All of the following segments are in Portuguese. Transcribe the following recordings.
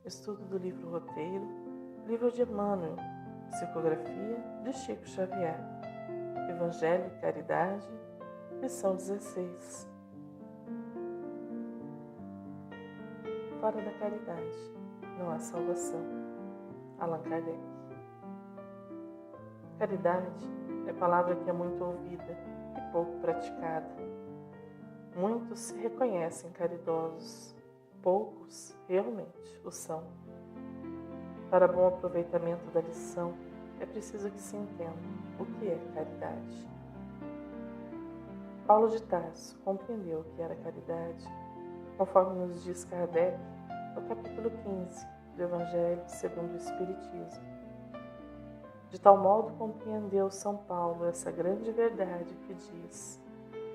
Estudo do livro Roteiro, livro de Emmanuel, psicografia de Chico Xavier, Evangelho e Caridade, lição 16. Fora da caridade não há salvação. Allan Kardec. Caridade é palavra que é muito ouvida e pouco praticada. Muitos se reconhecem caridosos, poucos realmente o são. Para bom aproveitamento da lição, é preciso que se entenda o que é caridade. Paulo de Tarso compreendeu o que era caridade, conforme nos diz Kardec, no capítulo 15 do Evangelho segundo o Espiritismo. De tal modo compreendeu São Paulo essa grande verdade que diz: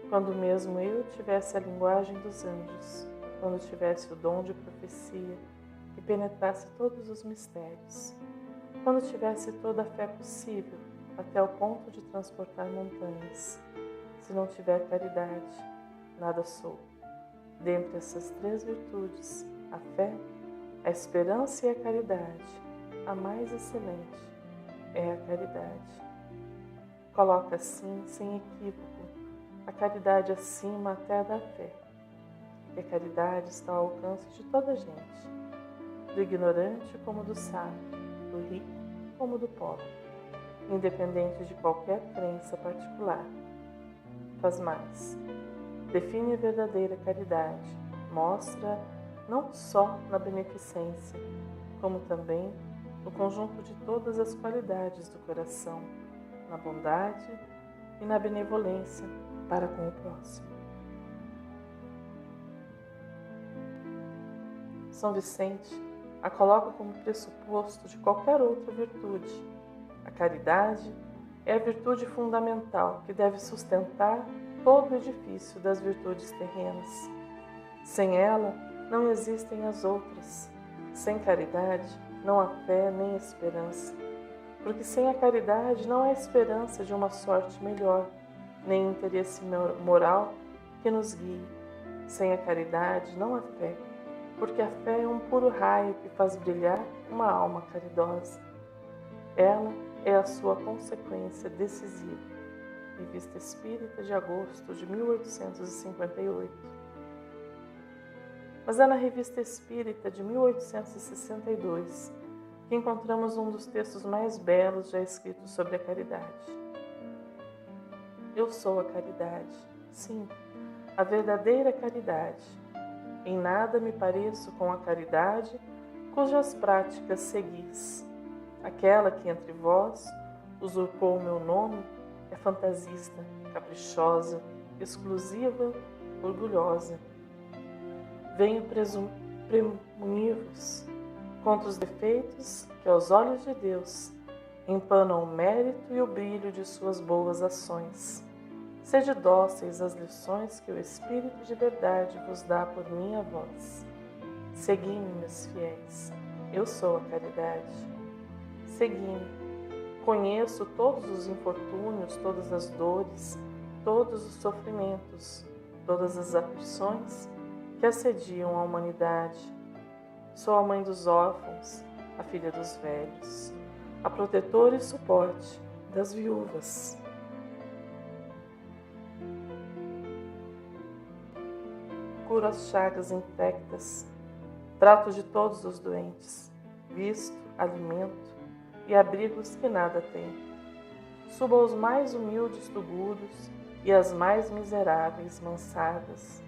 quando mesmo eu tivesse a linguagem dos anjos, quando tivesse o dom de profecia e penetrasse todos os mistérios, quando tivesse toda a fé possível, até o ponto de transportar montanhas, se não tiver caridade, nada sou. Dentre essas três virtudes, a fé, a esperança e a caridade, a mais excelente é a caridade. Coloca assim, sem equívoco, a caridade acima até da fé. E a caridade está ao alcance de toda a gente, do ignorante como do sábio, do rico como do pobre, independente de qualquer crença particular. Faz mais. Define a verdadeira caridade, mostra não só na beneficência, como também no conjunto de todas as qualidades do coração, na bondade e na benevolência para com o próximo. São Vicente a coloca como pressuposto de qualquer outra virtude. A caridade é a virtude fundamental que deve sustentar todo o edifício das virtudes terrenas. Sem ela, não existem as outras. Sem caridade, não há fé nem esperança. Porque sem a caridade não há esperança de uma sorte melhor, nem interesse moral que nos guie. Sem a caridade não há fé, porque a fé é um puro raio que faz brilhar uma alma caridosa. Ela é a sua consequência decisiva. Revista Espírita de agosto de 1858. Mas é na Revista Espírita de 1862 que encontramos um dos textos mais belos já escritos sobre a caridade. Eu sou a caridade, sim, a verdadeira caridade. Em nada me pareço com a caridade cujas práticas seguis. Aquela que entre vós usurpou o meu nome é fantasista, caprichosa, exclusiva, orgulhosa. Venho premunir-vos contra os defeitos que aos olhos de Deus empanam o mérito e o brilho de suas boas ações. Sede dóceis às lições que o Espírito de verdade vos dá por minha voz. Segui-me, meus fiéis, eu sou a caridade. Segui-me, conheço todos os infortúnios, todas as dores, todos os sofrimentos, todas as aflições que assediam a humanidade. Sou a mãe dos órfãos, a filha dos velhos, a protetora e suporte das viúvas. Curo as chagas infectas, trato de todos os doentes, visto, alimento e abrigos que nada têm. Subo aos mais humildes tuguros e às mais miseráveis mansadas.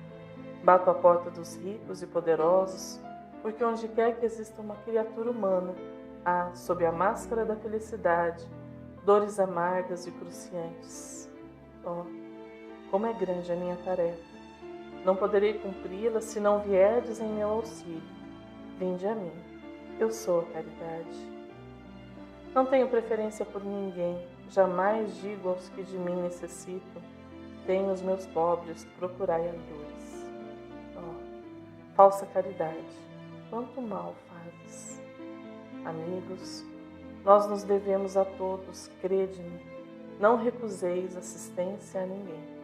Bato à porta dos ricos e poderosos, porque onde quer que exista uma criatura humana, há, sob a máscara da felicidade, dores amargas e cruciantes. Oh, como é grande a minha tarefa! Não poderei cumpri-la se não vierdes em meu auxílio. Vinde a mim, eu sou a caridade. Não tenho preferência por ninguém, jamais digo aos que de mim necessitam: tenho os meus pobres, procurai a dores. Oh, falsa caridade, quanto mal fazes. Amigos, nós nos devemos a todos, crede-me, não recuseis assistência a ninguém.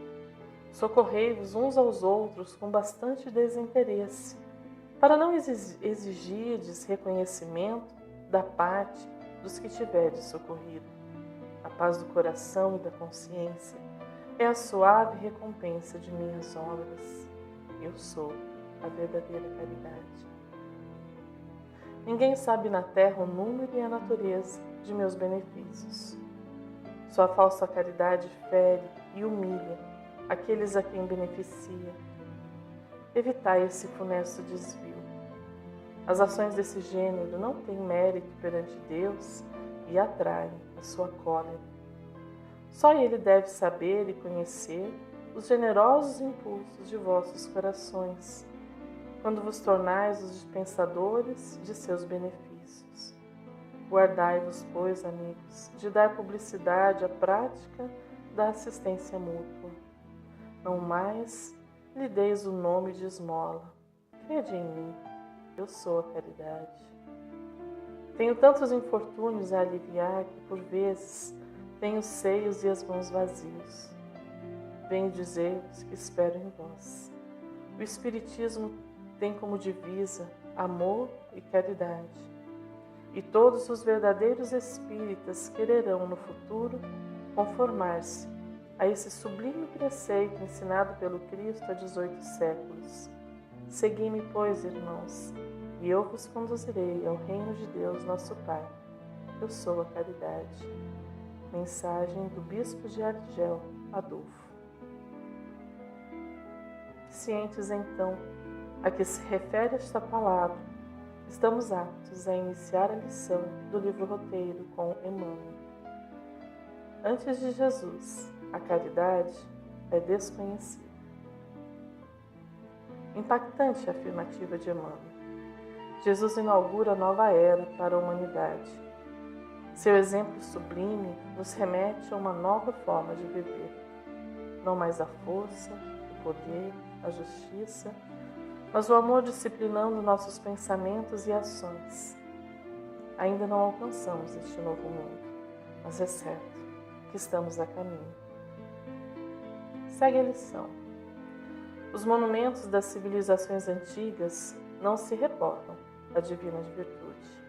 Socorrei-vos uns aos outros com bastante desinteresse, para não exigirdes reconhecimento da parte dos que tiverdes socorrido. A paz do coração e da consciência é a suave recompensa de minhas obras. Eu sou a verdadeira caridade. Ninguém sabe na terra o número e a natureza de meus benefícios. Sua falsa caridade fere e humilha aqueles a quem beneficia. Evitai esse funesto desvio. As ações desse gênero não têm mérito perante Deus e atraem a sua cólera. Só Ele deve saber e conhecer os generosos impulsos de vossos corações, quando vos tornais os dispensadores de seus benefícios. Guardai-vos, pois, amigos, de dar publicidade à prática da assistência mútua. Não mais lhe deis o nome de esmola. Crede em mim, eu sou a caridade. Tenho tantos infortúnios a aliviar que, por vezes, tenho os seios e as mãos vazios. Venho dizer-vos que espero em vós. O Espiritismo tem como divisa amor e caridade. E todos os verdadeiros espíritas quererão, no futuro, conformar-se a esse sublime preceito ensinado pelo Cristo há 18 séculos. Segui-me, pois, irmãos, e eu vos conduzirei ao reino de Deus, nosso Pai. Eu sou a caridade. Mensagem do Bispo de Argel, Adolfo. Cientes, então, a que se refere esta palavra, estamos aptos a iniciar a lição do livro roteiro com Emmanuel. Antes de Jesus, a caridade é desconhecida. Impactante a afirmativa de Emmanuel. Jesus inaugura nova era para a humanidade. Seu exemplo sublime nos remete a uma nova forma de viver. Não mais a força, o poder, a justiça, mas o amor disciplinando nossos pensamentos e ações. Ainda não alcançamos este novo mundo, mas é certo que estamos a caminho. Segue a lição. Os monumentos das civilizações antigas não se reportam da divina virtude.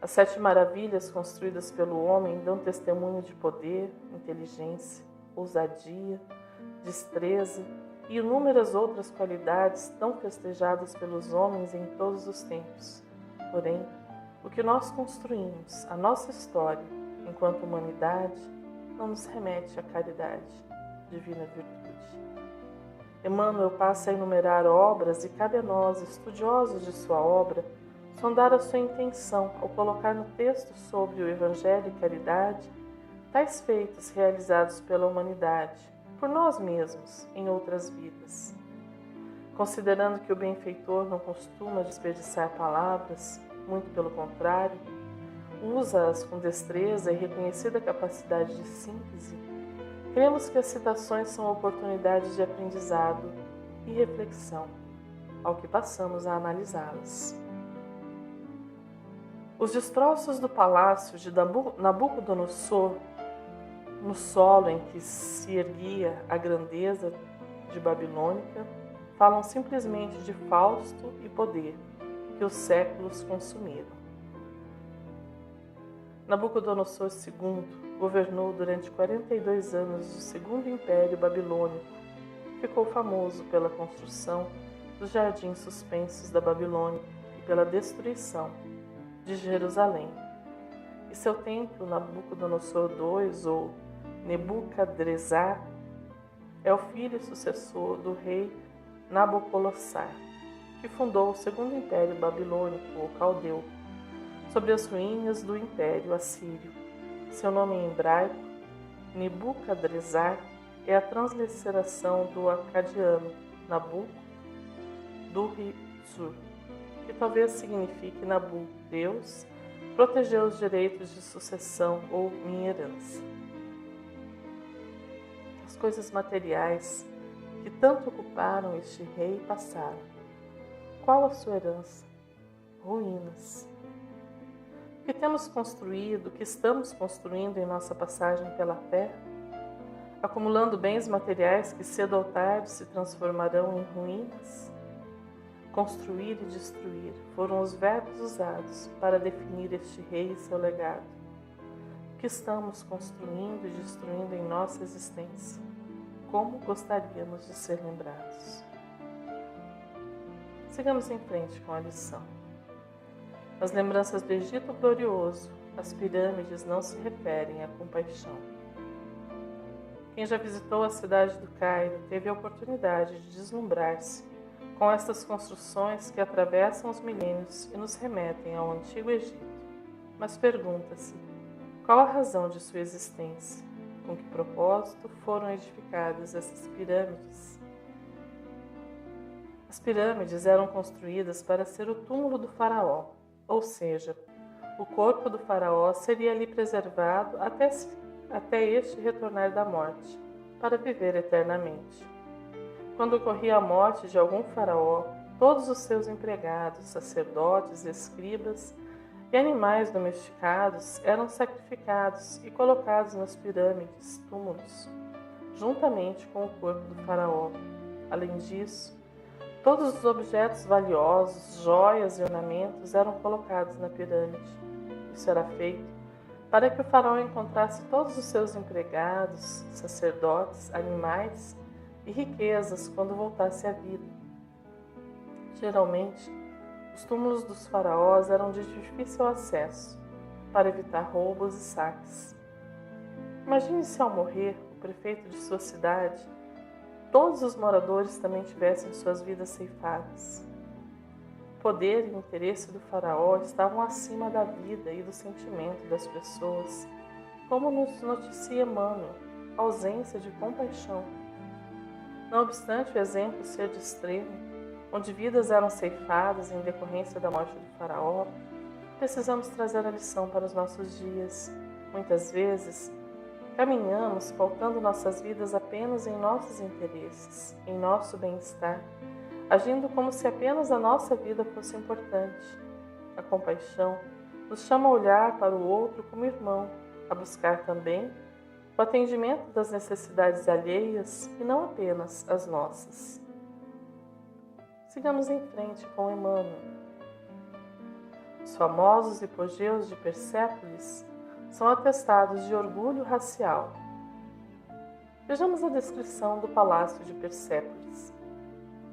As 7 maravilhas construídas pelo homem dão testemunho de poder, inteligência, ousadia, destreza e inúmeras outras qualidades tão festejadas pelos homens em todos os tempos. Porém, o que nós construímos, a nossa história, enquanto humanidade, não nos remete à caridade, divina virtude. Emmanuel passa a enumerar obras e cabe a nós, estudiosos de sua obra, sondar a sua intenção ao colocar no texto sobre o Evangelho e caridade tais feitos realizados pela humanidade, por nós mesmos, em outras vidas. Considerando que o benfeitor não costuma desperdiçar palavras, muito pelo contrário, usa-as com destreza e reconhecida capacidade de síntese, cremos que as citações são oportunidades de aprendizado e reflexão, ao que passamos a analisá-las. Os destroços do palácio de Nabucodonosor, no solo em que se erguia a grandeza de Babilônica, falam simplesmente de Fausto e poder que os séculos consumiram. Nabucodonosor II governou durante 42 anos o Segundo Império Babilônico. Ficou famoso pela construção dos jardins suspensos da Babilônia e pela destruição de Jerusalém. E seu templo, Nabucodonosor II, ou Nebucadrezzar, é o filho e sucessor do rei Nabopolassar, que fundou o Segundo Império Babilônico, ou Caldeu, sobre as ruínas do Império Assírio. Seu nome em hebraico, Nebucadrezzar, é a transliteração do acadiano Nabu, Sur, que talvez signifique Nabu, Deus, protegeu os direitos de sucessão ou minha herança. As coisas materiais que tanto ocuparam este rei passaram. Qual a sua herança? Ruínas. O que temos construído, o que estamos construindo em nossa passagem pela terra, acumulando bens materiais que cedo ou tarde se transformarão em ruínas? Construir e destruir foram os verbos usados para definir este rei e seu legado. O que estamos construindo e destruindo em nossa existência? Como gostaríamos de ser lembrados? Sigamos em frente com a lição. Nas lembranças do Egito glorioso, as pirâmides não se referem à compaixão. Quem já visitou a cidade do Cairo teve a oportunidade de deslumbrar-se com estas construções que atravessam os milênios e nos remetem ao Antigo Egito. Mas pergunta-se, qual a razão de sua existência? Com que propósito foram edificadas essas pirâmides? As pirâmides eram construídas para ser o túmulo do faraó, ou seja, o corpo do faraó seria ali preservado até este retornar da morte, para viver eternamente. Quando ocorria a morte de algum faraó, todos os seus empregados, sacerdotes, escribas e animais domesticados eram sacrificados e colocados nas pirâmides, túmulos, juntamente com o corpo do faraó. Além disso, todos os objetos valiosos, joias e ornamentos eram colocados na pirâmide. Isso era feito para que o faraó encontrasse todos os seus empregados, sacerdotes, animais e riquezas quando voltasse à vida. Geralmente, os túmulos dos faraós eram de difícil acesso, para evitar roubos e saques. Imagine se ao morrer o prefeito de sua cidade, todos os moradores também tivessem suas vidas ceifadas. O poder e o interesse do faraó estavam acima da vida e do sentimento das pessoas, como nos noticia Emmanuel, a ausência de compaixão. Não obstante o exemplo ser de extremo, onde vidas eram ceifadas em decorrência da morte do faraó, precisamos trazer a lição para os nossos dias. Muitas vezes, caminhamos pautando nossas vidas apenas em nossos interesses, em nosso bem-estar, agindo como se apenas a nossa vida fosse importante. A compaixão nos chama a olhar para o outro como irmão, a buscar também o atendimento das necessidades alheias e não apenas as nossas. Sigamos em frente com Emmanuel. Os famosos hipogeus de Persépolis são atestados de orgulho racial. Vejamos a descrição do Palácio de Persépolis.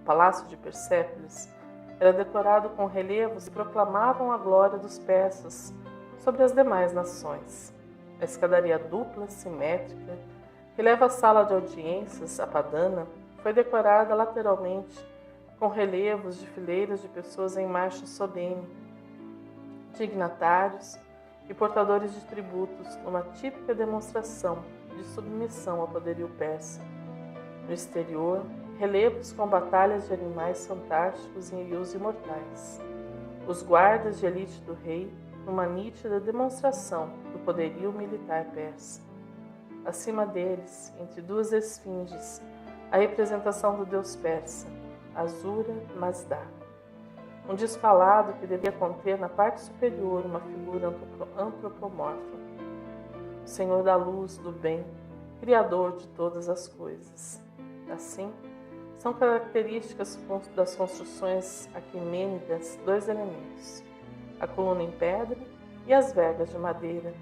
O Palácio de Persépolis era decorado com relevos que proclamavam a glória dos persas sobre as demais nações. A escadaria dupla, simétrica, que leva à sala de audiências, a Padana, foi decorada lateralmente com relevos de fileiras de pessoas em marcha solene, dignatários e portadores de tributos, numa típica demonstração de submissão ao poderio persa. No exterior, relevos com batalhas de animais fantásticos e os imortais. Os guardas de elite do rei, numa nítida demonstração do poderio militar persa. Acima deles, entre duas esfinges, a representação do deus persa, Asura Mazda. Um descalado que devia conter na parte superior uma figura antropomorfa. O Senhor da luz, do bem, Criador de todas as coisas. Assim, são características das construções aquemênidas dois elementos, a coluna em pedra e as vergas de madeira,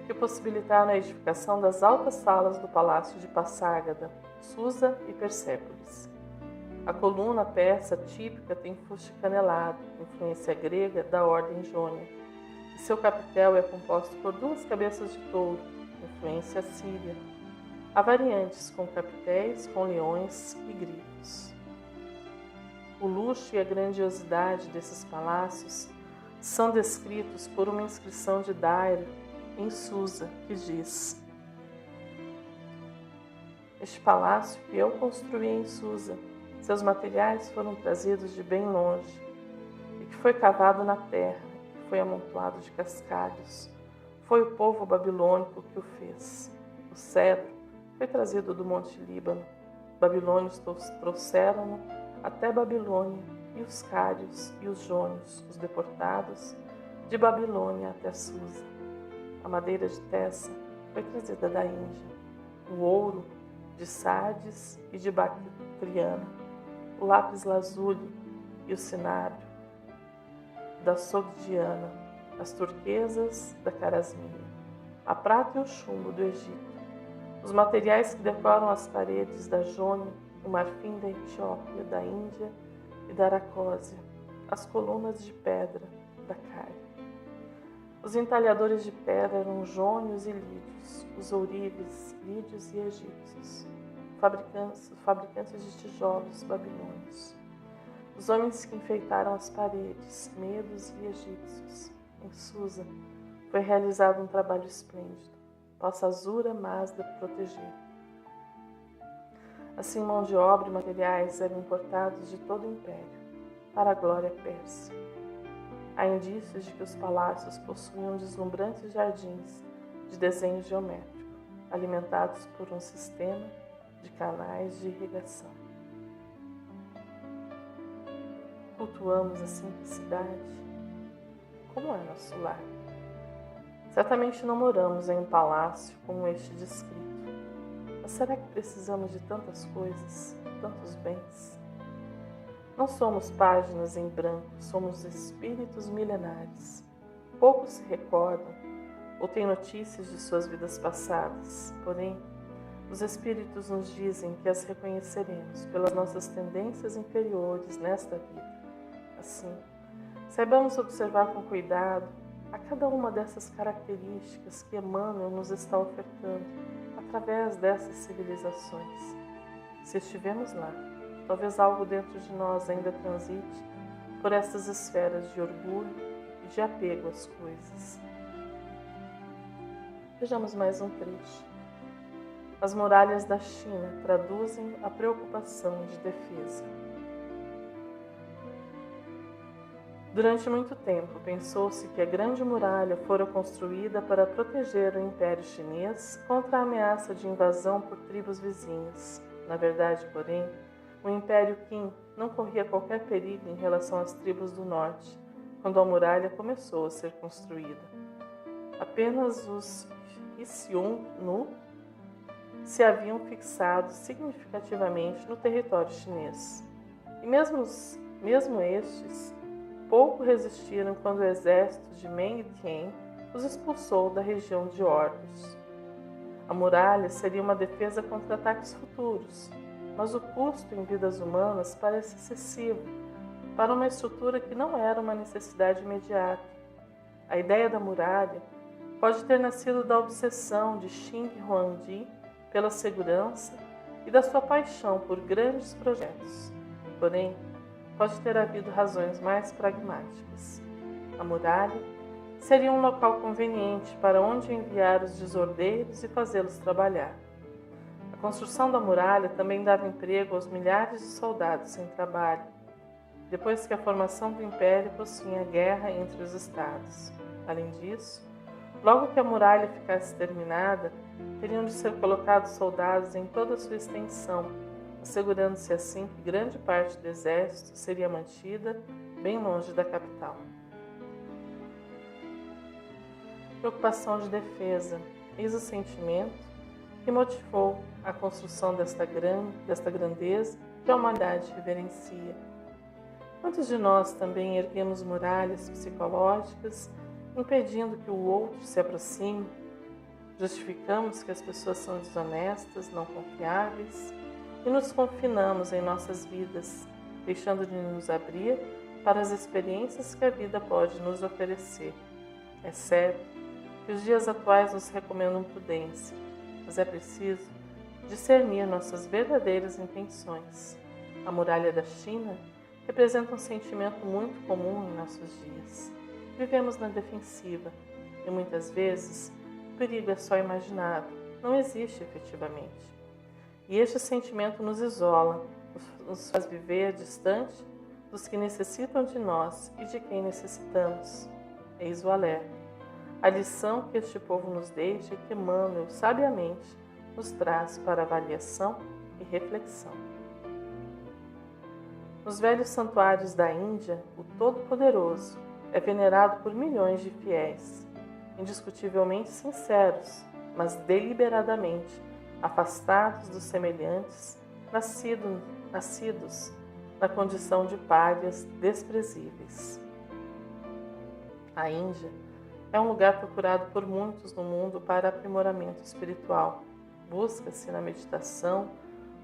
que possibilitaram a edificação das altas salas do palácio de Passárgada, Susa e Persépolis. A coluna persa típica tem fuste canelado, influência grega da ordem jônia, e seu capitel é composto por duas cabeças de touro, influência síria. Há variantes com capitéis, com leões e grifos. O luxo e a grandiosidade desses palácios são descritos por uma inscrição de Dairo em Susa, que diz: Este palácio que eu construí em Susa, seus materiais foram trazidos de bem longe, e que foi cavado na terra, que foi amontoado de cascalhos. Foi o povo babilônico que o fez. O cedro foi trazido do Monte Líbano. Babilônios trouxeram-no até Babilônia, e os cários e os jônios, os deportados, de Babilônia até Susa. A madeira de Tessa foi trazida da Índia. O ouro de Sardes e de Bactriana. O lápis lazuli e o cinário da Sogdiana, as turquesas da Carasmia, a prata e o chumbo do Egito, os materiais que decoram as paredes da Jônia, o marfim da Etiópia, da Índia e da Aracósia, as colunas de pedra da Cária. Os entalhadores de pedra eram jônios e lídios, os ourives, lídios e egípcios, fabricantes de tijolos babilônios. Os homens que enfeitaram as paredes, medos e egípcios. Em Susa, foi realizado um trabalho esplêndido. Possa Azura Mazda proteger. Assim, mão de obra e materiais eram importados de todo o império, para a glória persa. Há indícios de que os palácios possuíam deslumbrantes jardins de desenho geométrico, alimentados por um sistema de canais de irrigação. Cultuamos a simplicidade. Como é nosso lar? Certamente não moramos em um palácio como este descrito. Mas será que precisamos de tantas coisas, tantos bens? Não somos páginas em branco, somos espíritos milenares. Poucos se recordam ou têm notícias de suas vidas passadas. Porém, os espíritos nos dizem que as reconheceremos pelas nossas tendências inferiores nesta vida. Assim, saibamos observar com cuidado a cada uma dessas características que Emmanuel nos está ofertando através dessas civilizações. Se estivermos lá, talvez algo dentro de nós ainda transite por essas esferas de orgulho e de apego às coisas. Vejamos mais um trecho. As muralhas da China traduzem a preocupação de defesa. Durante muito tempo, pensou-se que a Grande Muralha fora construída para proteger o Império Chinês contra a ameaça de invasão por tribos vizinhas. Na verdade, porém, o Império Qin não corria qualquer perigo em relação às tribos do norte, quando a muralha começou a ser construída. Apenas os Xiongnu se haviam fixado significativamente no território chinês. E mesmo estes pouco resistiram quando o exército de Meng Tian os expulsou da região de Ordos. A muralha seria uma defesa contra ataques futuros, mas o custo em vidas humanas parece excessivo para uma estrutura que não era uma necessidade imediata. A ideia da muralha pode ter nascido da obsessão de Xing Huangdi pela segurança e da sua paixão por grandes projetos. Porém, pode ter havido razões mais pragmáticas. A muralha seria um local conveniente para onde enviar os desordeiros e fazê-los trabalhar. A construção da muralha também dava emprego aos milhares de soldados sem trabalho, depois que a formação do Império possuía a guerra entre os estados. Além disso, logo que a muralha ficasse terminada, teriam de ser colocados soldados em toda a sua extensão, assegurando-se assim que grande parte do exército seria mantida bem longe da capital. Preocupação de defesa, eis o sentimento que motivou a construção desta grandeza que a humanidade reverencia. Quantos de nós também erguemos muralhas psicológicas, impedindo que o outro se aproxime? Justificamos que as pessoas são desonestas, não confiáveis, e nos confinamos em nossas vidas, deixando de nos abrir para as experiências que a vida pode nos oferecer. É certo que os dias atuais nos recomendam prudência, mas é preciso discernir nossas verdadeiras intenções. A muralha da China representa um sentimento muito comum em nossos dias. Vivemos na defensiva e muitas vezes o perigo é só imaginado, não existe efetivamente. E este sentimento nos isola, nos faz viver distante dos que necessitam de nós e de quem necessitamos. Eis o alerta. A lição que este povo nos deixa e que Emmanuel sabiamente nos traz para avaliação e reflexão. Nos velhos santuários da Índia, o Todo-Poderoso é venerado por milhões de fiéis, indiscutivelmente sinceros, mas deliberadamente afastados dos semelhantes, nascidos na condição de párias desprezíveis. A Índia é um lugar procurado por muitos no mundo para aprimoramento espiritual. Busca-se na meditação,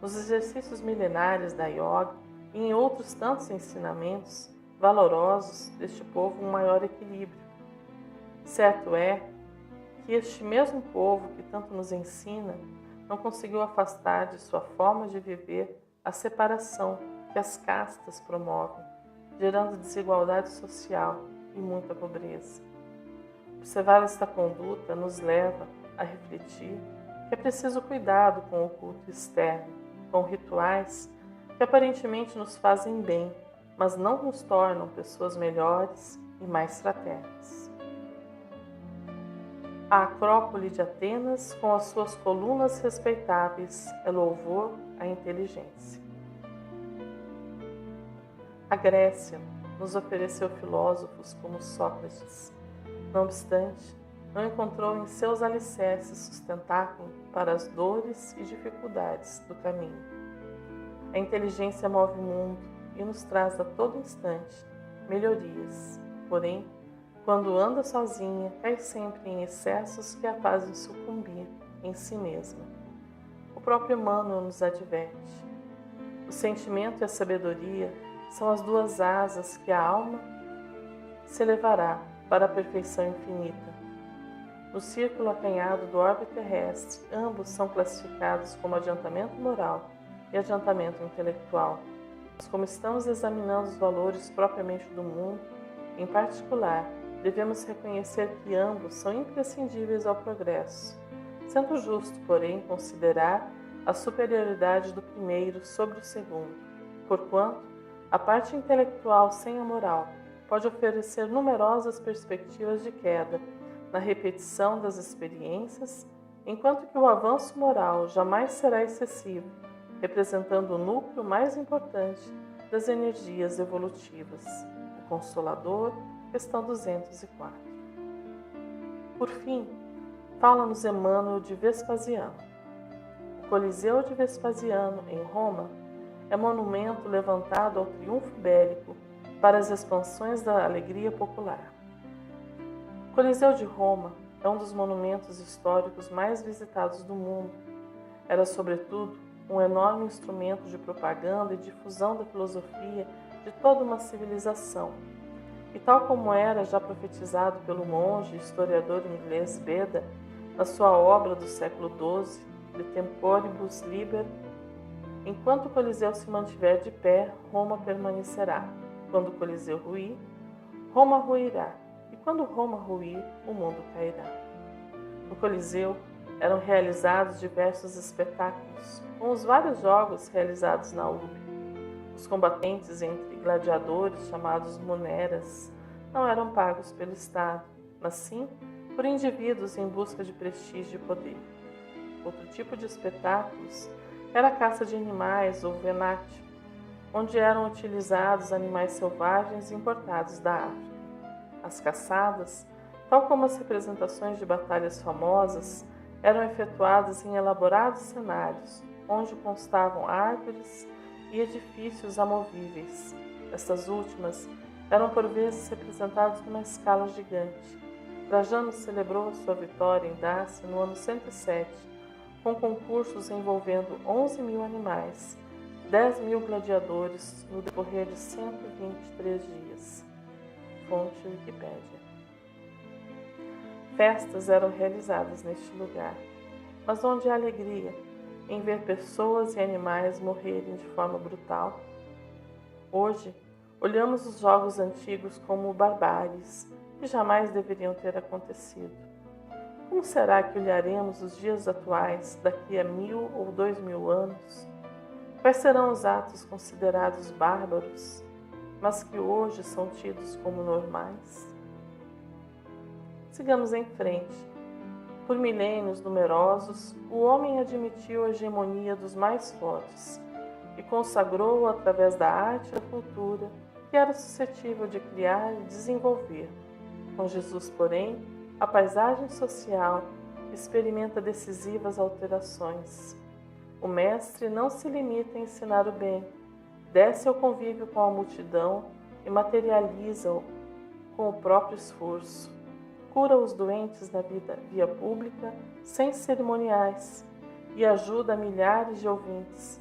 nos exercícios milenares da yoga e em outros tantos ensinamentos valorosos deste povo um maior equilíbrio. Certo é que este mesmo povo que tanto nos ensina não conseguiu afastar de sua forma de viver a separação que as castas promovem, gerando desigualdade social e muita pobreza. Observar esta conduta nos leva a refletir que é preciso cuidado com o culto externo, com rituais que aparentemente nos fazem bem, mas não nos tornam pessoas melhores e mais fraternas. A Acrópole de Atenas, com as suas colunas respeitáveis, é louvor à inteligência. A Grécia nos ofereceu filósofos como Sócrates. Não obstante, não encontrou em seus alicerces sustentáculo para as dores e dificuldades do caminho. A inteligência move o mundo e nos traz a todo instante melhorias, porém, quando anda sozinha, cai sempre em excessos que a fazem sucumbir em si mesma. O próprio Emmanuel nos adverte. O sentimento e a sabedoria são as duas asas que a alma se elevará para a perfeição infinita. No círculo acanhado do orbe terrestre, ambos são classificados como adiantamento moral e adiantamento intelectual. Mas como estamos examinando os valores propriamente do mundo, em particular, devemos reconhecer que ambos são imprescindíveis ao progresso, sendo justo, porém, considerar a superioridade do primeiro sobre o segundo, porquanto a parte intelectual sem a moral pode oferecer numerosas perspectivas de queda na repetição das experiências, enquanto que o avanço moral jamais será excessivo, representando o núcleo mais importante das energias evolutivas. O Consolador, questão 204. Por fim, fala-nos Emmanuel de Vespasiano. O Coliseu de Vespasiano, em Roma, é monumento levantado ao triunfo bélico para as expansões da alegria popular. O Coliseu de Roma é um dos monumentos históricos mais visitados do mundo. Era, sobretudo, um enorme instrumento de propaganda e difusão da filosofia de toda uma civilização. E tal como era já profetizado pelo monge e historiador inglês Beda, na sua obra do século XII, De Temporibus Liber, enquanto o Coliseu se mantiver de pé, Roma permanecerá. Quando o Coliseu ruir, Roma ruirá. E quando Roma ruir, o mundo cairá. No Coliseu eram realizados diversos espetáculos, com os vários jogos realizados na urbe. Os combatentes entre gladiadores, chamados muneras, não eram pagos pelo Estado, mas sim por indivíduos em busca de prestígio e poder. Outro tipo de espetáculos era a caça de animais ou venatio, onde eram utilizados animais selvagens importados da África. As caçadas, tal como as representações de batalhas famosas, eram efetuadas em elaborados cenários, onde constavam árvores e edifícios amovíveis. Estas últimas eram por vezes representadas numa escala gigante. Trajano celebrou sua vitória em Dácia no ano 107, com concursos envolvendo 11.000 animais, 10.000 gladiadores no decorrer de 123 dias. Fonte Wikipédia. Festas eram realizadas neste lugar, mas onde há alegria em ver pessoas e animais morrerem de forma brutal? Hoje, olhamos os jogos antigos como barbáries, que jamais deveriam ter acontecido. Como será que olharemos os dias atuais daqui a 1.000 ou 2.000 anos? Quais serão os atos considerados bárbaros, mas que hoje são tidos como normais? Sigamos em frente. Por milênios numerosos, o homem admitiu a hegemonia dos mais fortes e consagrou através da arte e da cultura que era suscetível de criar e desenvolver. Com Jesus, porém, a paisagem social experimenta decisivas alterações. O mestre não se limita a ensinar o bem, desce ao convívio com a multidão e materializa-o com o próprio esforço. Cura os doentes na via pública sem cerimoniais e ajuda milhares de ouvintes,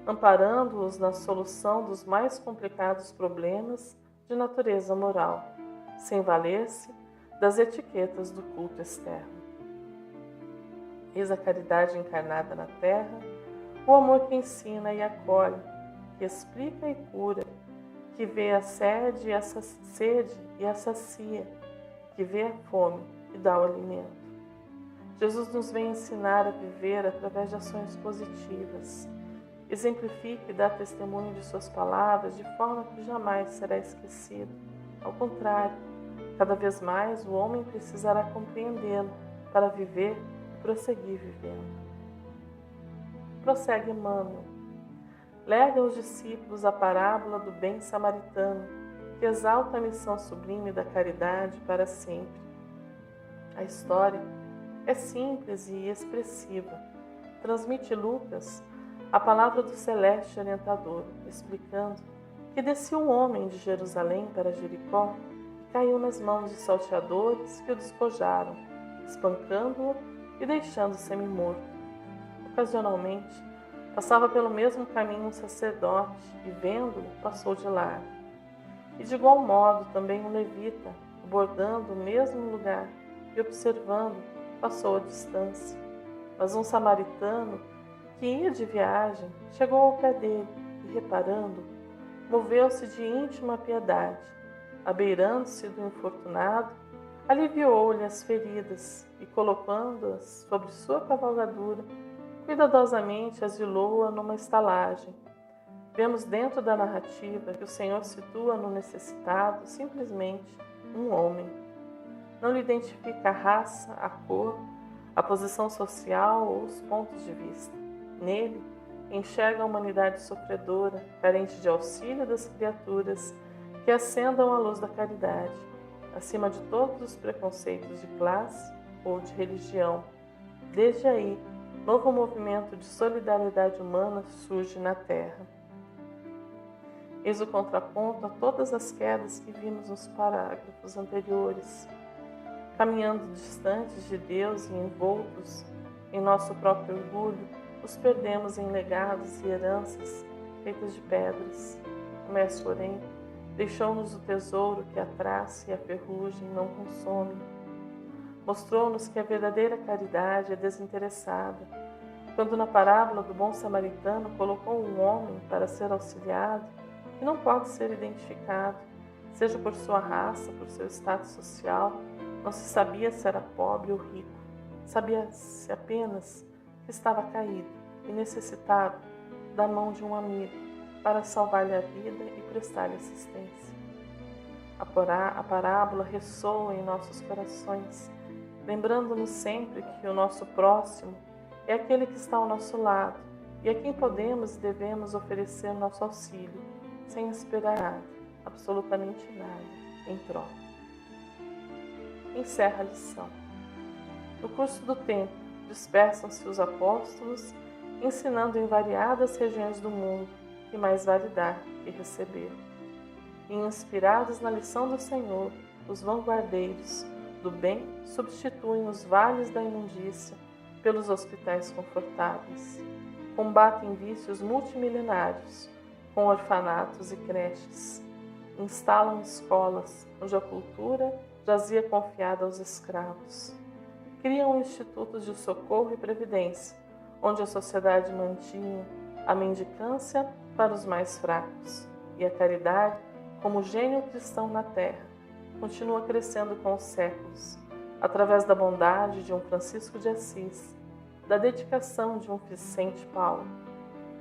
amparando-os na solução dos mais complicados problemas de natureza moral, sem valer-se das etiquetas do culto externo. Eis a caridade encarnada na terra, o amor que ensina e acolhe, que explica e cura, que vê a sede e a sacia, que vê a fome e dá o alimento. Jesus nos vem ensinar a viver através de ações positivas. Exemplifica e dá testemunho de suas palavras de forma que jamais será esquecido. Ao contrário, cada vez mais o homem precisará compreendê-lo para viver e prosseguir vivendo. Prossegue Emmanuel. Lega aos discípulos a parábola do bem samaritano, que exalta a missão sublime da caridade para sempre. A história é simples e expressiva. Transmite Lucas a palavra do celeste orientador, explicando que descia um homem de Jerusalém para Jericó e caiu nas mãos de salteadores que o despojaram, espancando-o e deixando semi-morto. Ocasionalmente, passava pelo mesmo caminho um sacerdote e, vendo-o, passou de largo. E de igual modo também um levita, abordando o mesmo lugar e observando, passou à distância. Mas um samaritano, que ia de viagem, chegou ao pé dele e, reparando, moveu-se de íntima piedade. Abeirando-se do infortunado, aliviou-lhe as feridas e, colocando-as sobre sua cavalgadura, cuidadosamente asilou-a numa estalagem. Vemos dentro da narrativa que o Senhor situa no necessitado simplesmente um homem. Não lhe identifica a raça, a cor, a posição social ou os pontos de vista. Nele, enxerga a humanidade sofredora, carente de auxílio das criaturas que acendam a luz da caridade, acima de todos os preconceitos de classe ou de religião. Desde aí, novo movimento de solidariedade humana surge na Terra. Eis o contraponto a todas as quedas que vimos nos parágrafos anteriores. Caminhando distantes de Deus e envoltos em nosso próprio orgulho, os perdemos em legados e heranças feitas de pedras. O Mestre, porém, deixou-nos o tesouro que a traça e a ferrugem não consomem. Mostrou-nos que a verdadeira caridade é desinteressada, quando na parábola do bom samaritano colocou um homem para ser auxiliado que não pode ser identificado, seja por sua raça, por seu status social. Não se sabia se era pobre ou rico, sabia-se apenas que estava caído e necessitado da mão de um amigo para salvar-lhe a vida e prestar-lhe assistência. A parábola ressoa em nossos corações, lembrando-nos sempre que o nosso próximo é aquele que está ao nosso lado e a quem podemos e devemos oferecer nosso auxílio, sem esperar nada, absolutamente nada, em troca. Encerra a lição. No curso do tempo, dispersam-se os apóstolos, ensinando em variadas regiões do mundo que mais vale dar que receber. E inspirados na lição do Senhor, os vanguardeiros do bem substituem os vales da imundícia pelos hospitais confortáveis. Combatem vícios multimilenários com orfanatos e creches. Instalam escolas onde a cultura jazia confiada aos escravos. Criam institutos de socorro e previdência, onde a sociedade mantinha a mendicância para os mais fracos. E a caridade, como gênio cristão na terra, continua crescendo com os séculos, através da bondade de um Francisco de Assis, da dedicação de um Vicente Paulo,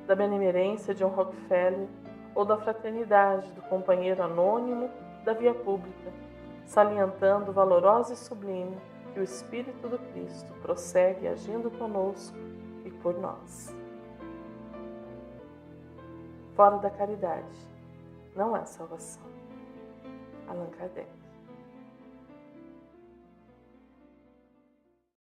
da benemerência de um Rockefeller ou da fraternidade do companheiro anônimo da via pública, salientando valorosa e sublime que o Espírito do Cristo prossegue agindo conosco e por nós. Fora da caridade não há salvação. Allan Kardec.